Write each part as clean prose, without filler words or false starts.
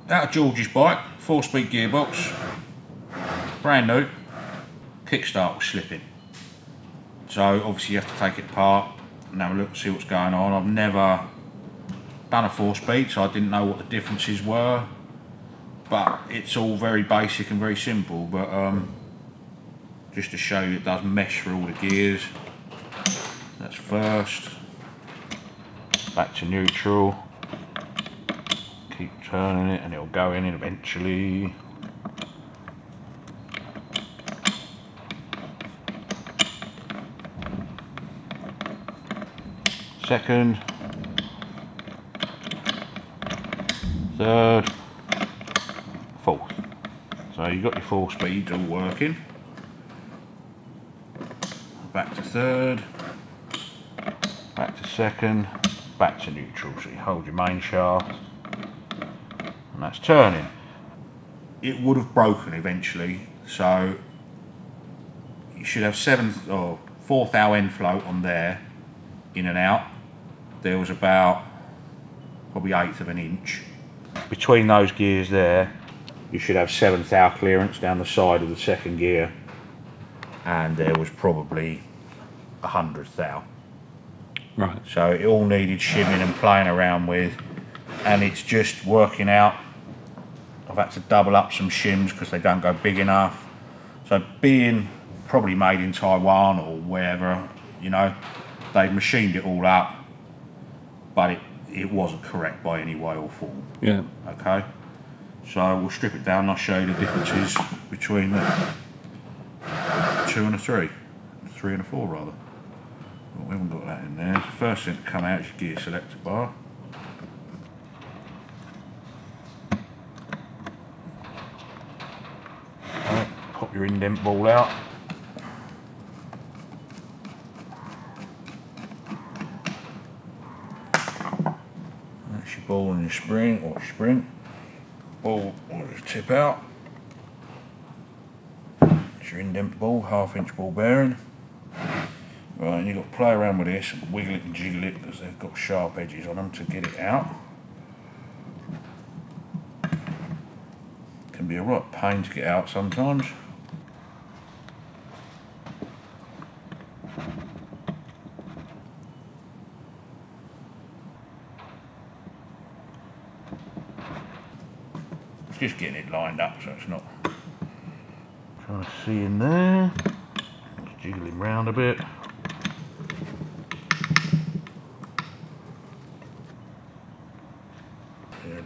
Out of George's bike, 4-speed gearbox, brand new, kickstart was slipping. So obviously you have to take it apart and have a look and see what's going on. I've never done a 4-speed, so I didn't know what the differences were, but it's all very basic and very simple. But just to show you, it does mesh through all the gears. That's first, back to neutral, keep turning it and it'll go in eventually. Second, third, fourth. So you've got your 4 speeds all working. Back to third, back to second, back to neutral. So you hold your main shaft and that's turning. It would have broken eventually, so you should have 4 thou end float on there, in and out. There was about probably 1/8 of an inch. Between those gears there, you should have 7 thou clearance down the side of the second gear, and there was probably 100 thou. Right. So it all needed shimming and playing around with, and it's just working out. I've had to double up some shims because they don't go big enough. So being probably made in Taiwan or wherever, you know, they machined it all up, but it wasn't correct by any way or form. Yeah. Okay, so we'll strip it down and I'll show you the differences between the 2 and a 3. 3 and a 4 rather. Well, we haven't got that in there. The first thing to come out is your gear selector bar. Right, pop your indent ball out. That's your ball and your spring, or spring. Ball will just tip out. That's your indent ball, 1/2 inch ball bearing. Right, and you've got to play around with this and wiggle it and jiggle it because they've got sharp edges on them to get it out. Can be a right pain to get out sometimes. It's just getting it lined up so it's not. Trying to see in there. Just jiggle him round a bit.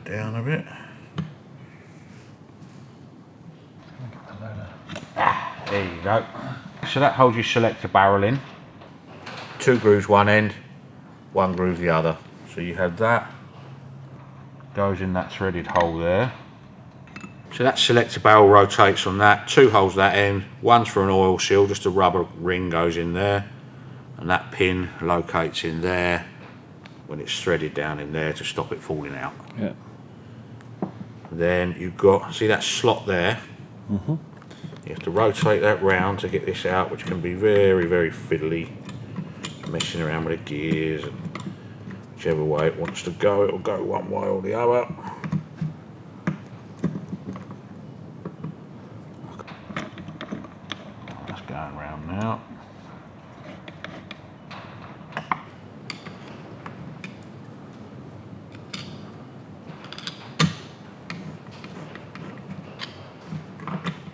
Down a bit. There you go. So that holds your selector barrel in. 2 grooves one end, 1 groove the other. So you have that. Goes in that threaded hole there. So that selector barrel rotates on that. 2 holes that end. One's for an oil seal, just a rubber ring goes in there. And that pin locates in there when it's threaded down in there to stop it falling out. Yeah. Then you've got, see that slot there? Mm-hmm. You have to rotate that round to get this out, which can be very, very fiddly. Messing around with the gears, and whichever way it wants to go, it'll go one way or the other. That's going round now.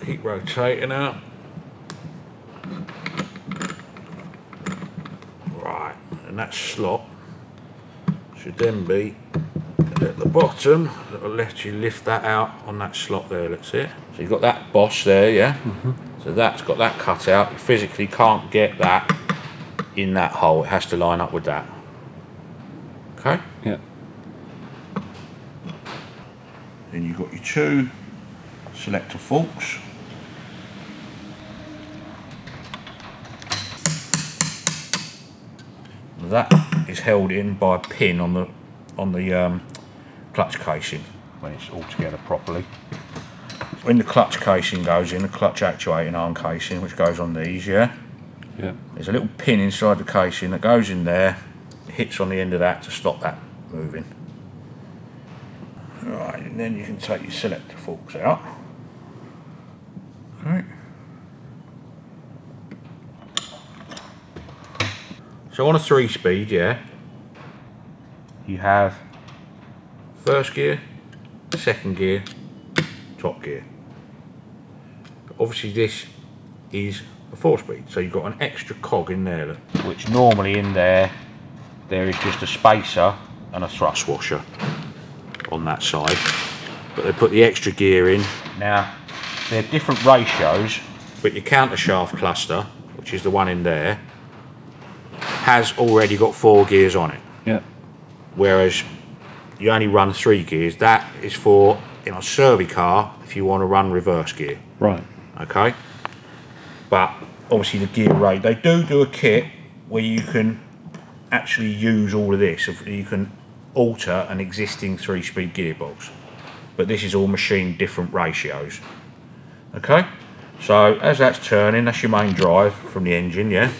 Keep rotating out. Right, and that slot should then be at the bottom. That'll let you lift that out on that slot there, let's see it. So you've got that boss there, yeah? Mm-hmm. So that's got that cut out. You physically can't get that in that hole. It has to line up with that. Okay? Yeah. Then you've got your 2 selector forks. That is held in by a pin on the clutch casing when it's all together properly. When the clutch casing goes in, the clutch actuating arm casing, which goes on these, yeah? Yeah. There's a little pin inside the casing that goes in there, hits on the end of that to stop that moving. Right, and then you can take your selector forks out. Okay. So on a 3-speed, yeah, you have first gear, second gear, top gear. Obviously this is a 4-speed, so you've got an extra cog in there, which normally in there is just a spacer and a thrust washer on that side, but they put the extra gear in. Now they're different ratios, but your countershaft cluster, which is the one in there, has already got 4 gears on it. Yeah. Whereas you only run 3 gears. That is for, in a Survey car, if you want to run reverse gear. Right. Okay. But obviously the gear rate, they do a kit where you can actually use all of this. You can alter an existing 3-speed gearbox, but this is all machined different ratios. Okay. So as that's turning, that's your main drive from the engine, yeah.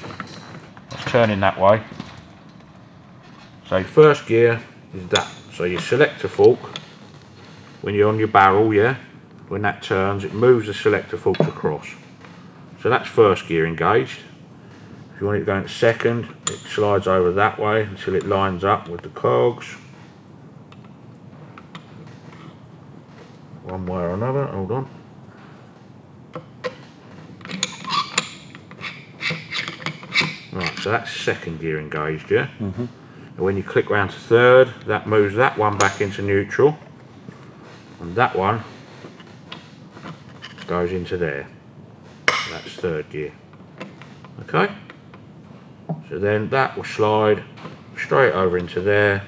It's turning that way. So first gear is that. So your selector fork, when you're on your barrel, yeah, when that turns, it moves the selector forks across. So that's first gear engaged. If you want it to go into second, it slides over that way until it lines up with the cogs. One way or another, hold on. Right, so that's second gear engaged, yeah? Mm-hmm. And when you click round to third, that moves that one back into neutral, and that one goes into there. That's third gear. Okay? So then that will slide straight over into there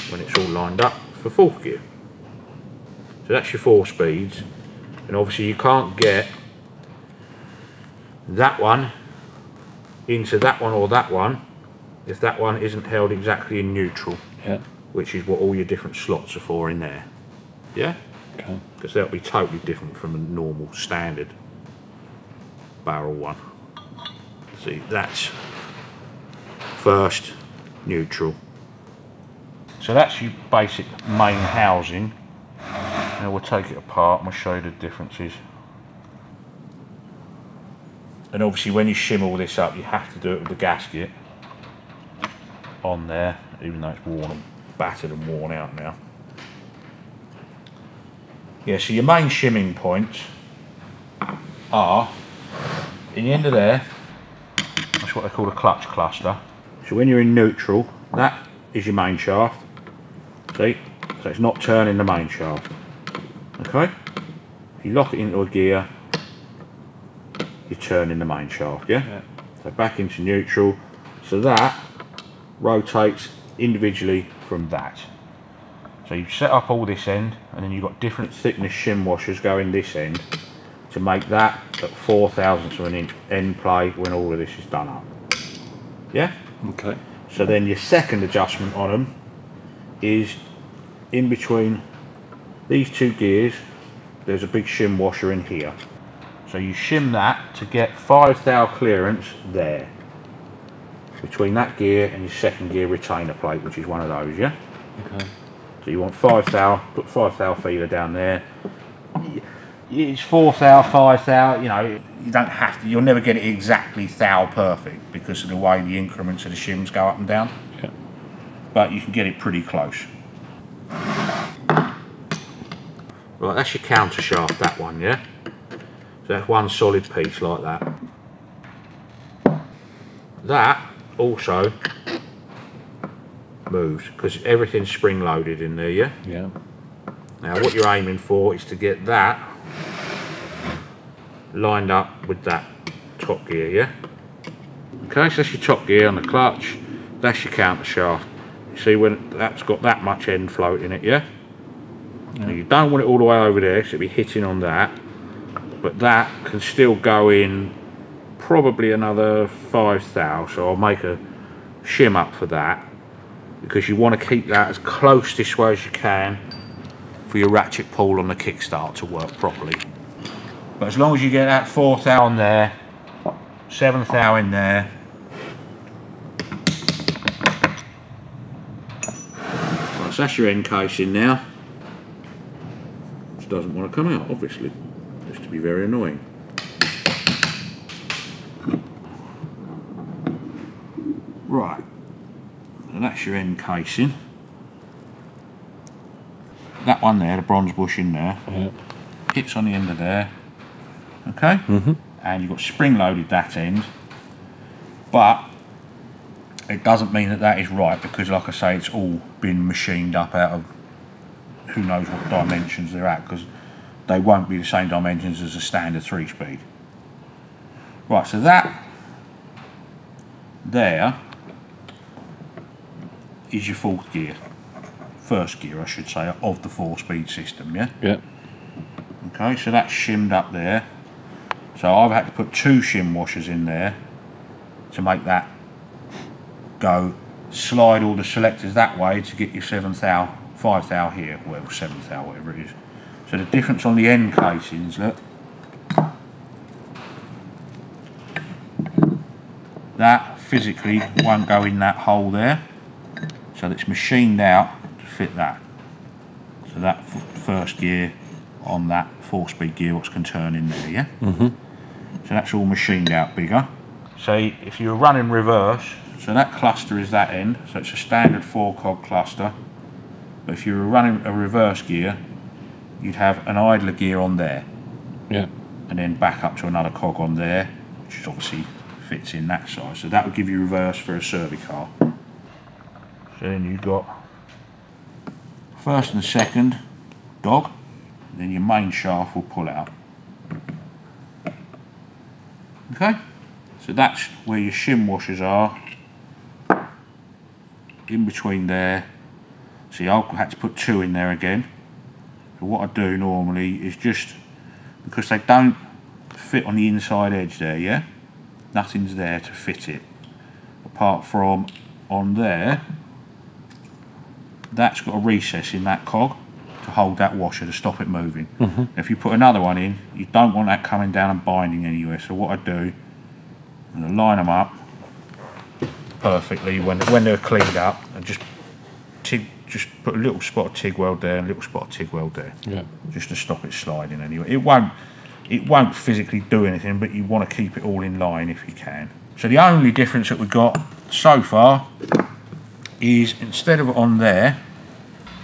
when it's all lined up for fourth gear. So that's your 4 speeds, and obviously you can't get that one into that one or that one if that one isn't held exactly in neutral, yeah, which is what all your different slots are for in there. Yeah? Okay. Because they'll be totally different from a normal standard barrel one. See, that's first, neutral. So that's your basic main housing. Now we'll take it apart and we'll show you the differences. And obviously when you shim all this up, you have to do it with the gasket on there, even though it's worn and battered and worn out now. Yeah, so your main shimming points are in the end of there. That's what they call a clutch cluster. So when you're in neutral, that is your main shaft. See? So it's not turning the main shaft. Okay? If you lock it into a gear, you're turning the main shaft, yeah? Yeah. So back into neutral. So that rotates individually from that. So you set up all this end, and then you've got different thickness shim washers going this end to make that at 4 thousandths of an inch end play when all of this is done up. Yeah? Okay. So then your second adjustment on them is in between these 2 gears, there's a big shim washer in here. So you shim that to get 5 thou clearance there, between that gear and your second gear retainer plate, which is one of those, yeah? Okay. So you want 5 thou, put 5 thou feeler down there. It's 4 thou, 5 thou, you know, you don't have to, you'll never get it exactly thou perfect because of the way the increments of the shims go up and down. Yeah. But you can get it pretty close. Right, that's your counter shaft, that one, yeah? So that's one solid piece like that. That also moves because everything's spring loaded in there, yeah? Yeah. Now what you're aiming for is to get that lined up with that top gear, yeah? Okay, so that's your top gear on the clutch, that's your counter shaft. You see when that's got that much end float in it, yeah? Yeah. Now you don't want it all the way over there, so it'll be hitting on that, but that can still go in probably another 5 thou, so I'll make a shim up for that because you want to keep that as close this way as you can for your ratchet pull on the kickstart to work properly. But as long as you get that 4 thou on there, 7 thou in there, right, so that's your end casing now. just doesn't want to come out, obviously. It's to be very annoying. Right, and that's your end casing. That one there, the bronze bushing there, hits on the end of there, okay? And you've got spring-loaded that end, but it doesn't mean that that is right, because like I say, it's all been machined up out of who knows what dimensions they're at, because they won't be the same dimensions as a standard 3-speed. Right, so that there is your fourth gear. First gear, I should say, of the 4-speed system, yeah? Yeah. Okay, so that's shimmed up there. So I've had to put 2 shim washers in there to make that go, slide all the selectors that way to get your 7th thou, 5th thou here, well, 7th thou, whatever it is. So the difference on the end casings, look, that physically won't go in that hole there, so it's machined out to fit that. So that first gear on that 4-speed gearbox can turn in there, yeah? So that's all machined out bigger. So if you're running reverse, so that cluster is that end, so it's a standard 4-cog cluster. But if you were running a reverse gear, you'd have an idler gear on there. Yeah. And then back up to another cog on there, which is obviously fits in that size. So that would give you reverse for a service car. So then you've got first and second dog, then your main shaft will pull out. Okay, so that's where your shim washers are, in between there. See, I had to put 2 in there again. So what I do normally is just, because they don't fit on the inside edge there, yeah? Nothing's there to fit it. Apart from on there, that's got a recess in that cog to hold that washer to stop it moving. If you put another one in, you don't want that coming down and binding anywhere. So what I do, I'm going to line them up perfectly when they're cleaned up, and just put a little spot of TIG weld there and a little spot of TIG weld there, just to stop it sliding anyway. It won't physically do anything, but you want to keep it all in line if you can. So the only difference that we've got so far is, instead of on there,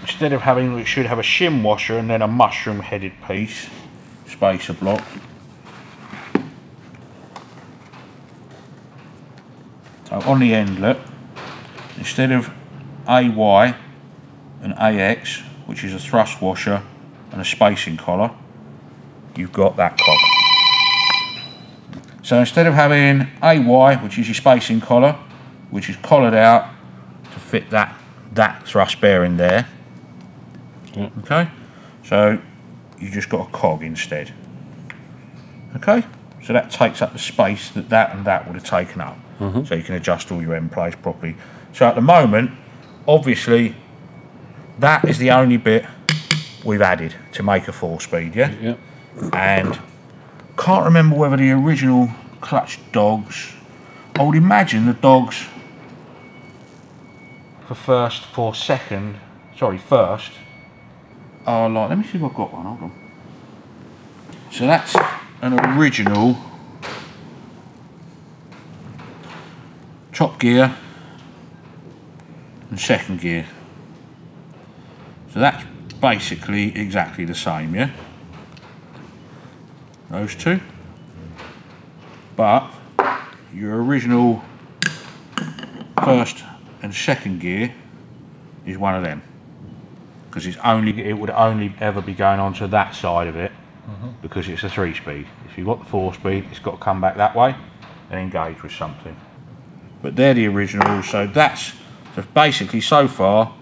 instead of having, it should have a shim washer and then a mushroom headed piece, spacer block. So on the end, look, instead of AY and AX, which is a thrust washer and a spacing collar, you've got that cog. So instead of having AY, which is your spacing collar, which is collared out to fit that thrust bearing there, okay, so you just got a cog instead. Okay, so that takes up the space that and that would have taken up. So you can adjust all your end plates properly. So at the moment, obviously, that is the only bit we've added to make a 4-speed, yeah? And can't remember whether the original clutch dogs, I would imagine the dogs for second are like, let me see if I've got one, hold on. So that's an original top gear and second gear. So that's basically exactly the same, yeah? Those two. But your original first and second gear is one of them. Because it would only ever be going on to that side of it, because it's a 3-speed. If you've got the 4-speed, it's got to come back that way and engage with something. But they're the originals, so that's basically, so far,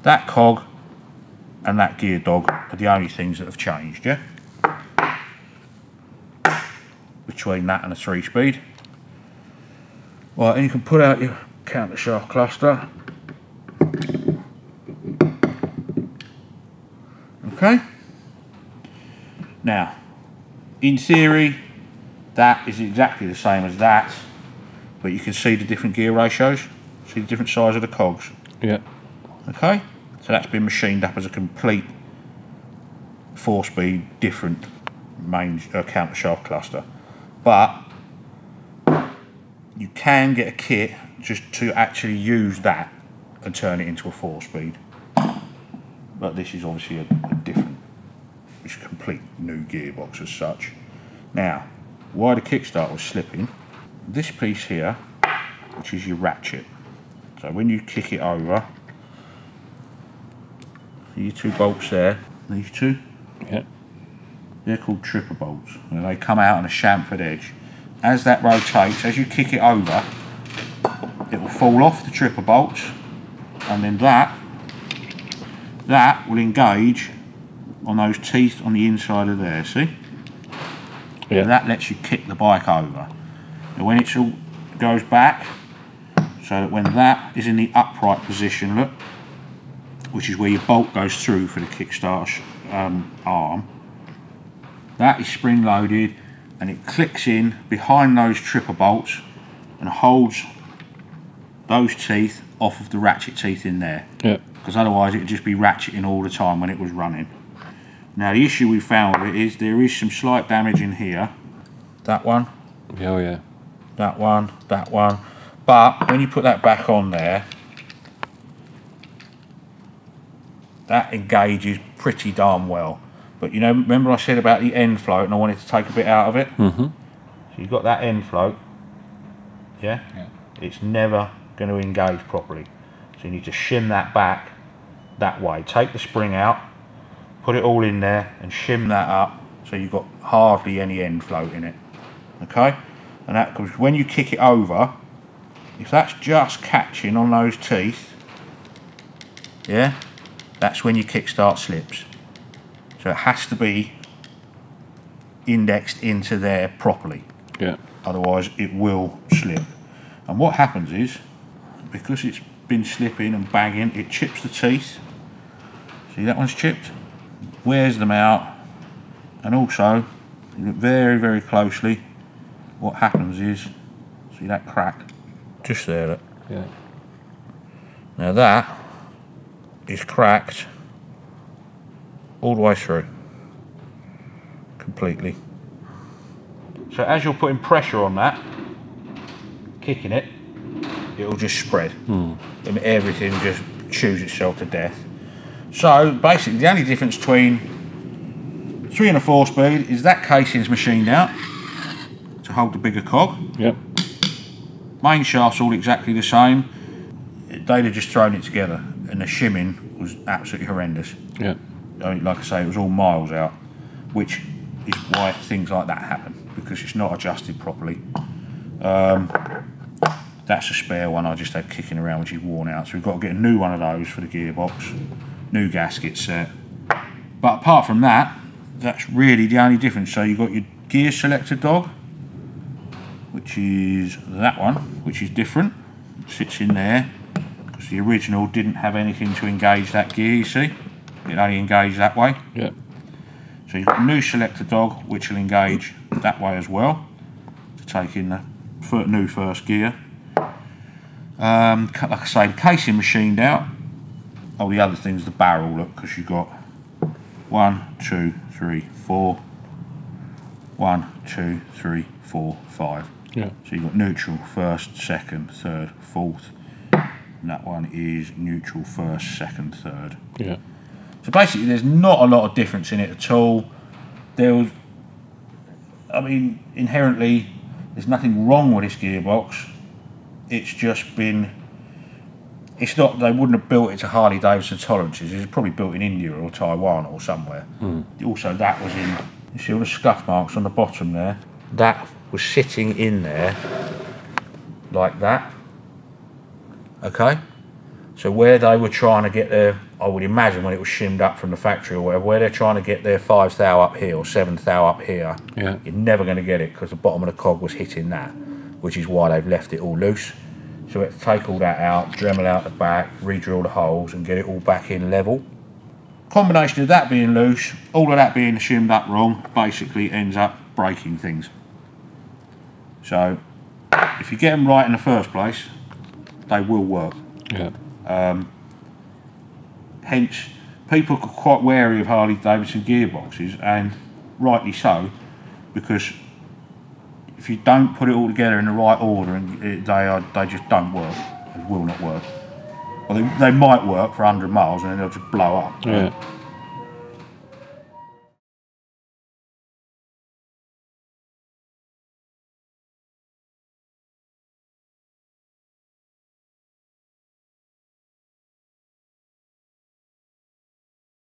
that cog and that gear dog are the only things that have changed, yeah? Between that and a 3-speed. Right, and you can put out your counter shaft cluster. Okay. Now, in theory, that is exactly the same as that, but you can see the different gear ratios, see the different size of the cogs. Yeah. Okay, so that's been machined up as a complete 4-speed different main countershaft cluster, but you can get a kit just to actually use that and turn it into a 4-speed. But this is obviously a different, it's a complete new gearbox as such. Now, why the kickstart was slipping, this piece here, which is your ratchet. So when you kick it over, see your 2 bolts there, these 2? Yeah. They're called tripper bolts, and they come out on a chamfered edge. As that rotates, as you kick it over, it will fall off the tripper bolts, and then that will engage on those teeth on the inside of there, see? Yeah. And that lets you kick the bike over. And when it all goes back, so that when that is in the upright position, look, which is where your bolt goes through for the kickstart arm, that is spring loaded and it clicks in behind those tripper bolts and holds those teeth off of the ratchet teeth in there. Yeah. Because otherwise it would just be ratcheting all the time when it was running. Now the issue we found with it is there is some slight damage in here. That one. Oh yeah. That one, that one. But when you put that back on there, that engages pretty darn well. But you know, remember I said about the end float and I wanted to take a bit out of it? Mm-hmm. So you've got that end float, yeah? It's never going to engage properly. So you need to shim that back that way. Take the spring out, put it all in there and shim that up so you've got hardly any end float in it. Okay? And that, because when you kick it over, if that's just catching on those teeth, yeah, that's when your kickstart slips. So it has to be indexed into there properly. Yeah. Otherwise it will slip. And what happens is, because it's been slipping and bagging, it chips the teeth. See, that one's chipped, wears them out, and also, you look very, very closely, what happens is, see that crack? Just there, look. Yeah. Now that is cracked all the way through, completely. So as you're putting pressure on that, kicking it, it'll just spread. And everything just chews itself to death. So basically the only difference between 3 and a 4-speed is that casing's machined out to hold the bigger cog. Yep. Main shaft's all exactly the same. They'd have just thrown it together and the shimming was absolutely horrendous. Yeah. Like I say, it was all miles out, which is why things like that happen, because it's not adjusted properly. That's a spare one I just had kicking around, which is worn out, so we've got to get a new one of those for the gearbox, new gasket set. But apart from that, that's really the only difference. So you've got your gear selector dog, which is that one, which is different, it sits in there, because the original didn't have anything to engage that gear, you see. It only engaged that way. Yeah. So you've got a new selector dog which will engage that way as well to take in the new first gear. Like I say, the casing machined out. Oh, the other thing's the barrel, look, because you've got 1, 2, 3, 4, 1, 2, 3, 4, 5. Yeah. So you've got neutral, first, second, third, fourth. And that one is neutral, first, second, third. Yeah. So basically there's not a lot of difference in it at all. I mean, inherently there's nothing wrong with this gearbox. It's just been, it's not, they wouldn't have built it to Harley Davidson tolerances. It was probably built in India or Taiwan or somewhere. Also that was in, you see all the scuff marks on the bottom there? That was sitting in there like that. Okay? So where they were trying to get their, I would imagine when it was shimmed up from the factory or whatever, where they're trying to get their 5th thou up here or 7th thou up here, Yeah. you're never going to get it because the bottom of the cog was hitting that, which is why they've left it all loose. So we had to take all that out, Dremel out the back, re-drill the holes and get it all back in level. Combination of that being loose, all of that being shimmed up wrong, basically ends up breaking things. So if you get them right in the first place, they will work. Yeah. Hence people are quite wary of Harley Davidson gearboxes, and rightly so, because if you don't put it all together in the right order, and they just don't work. They will not work. Well, they might work for 100 miles and then they'll just blow up. Yeah.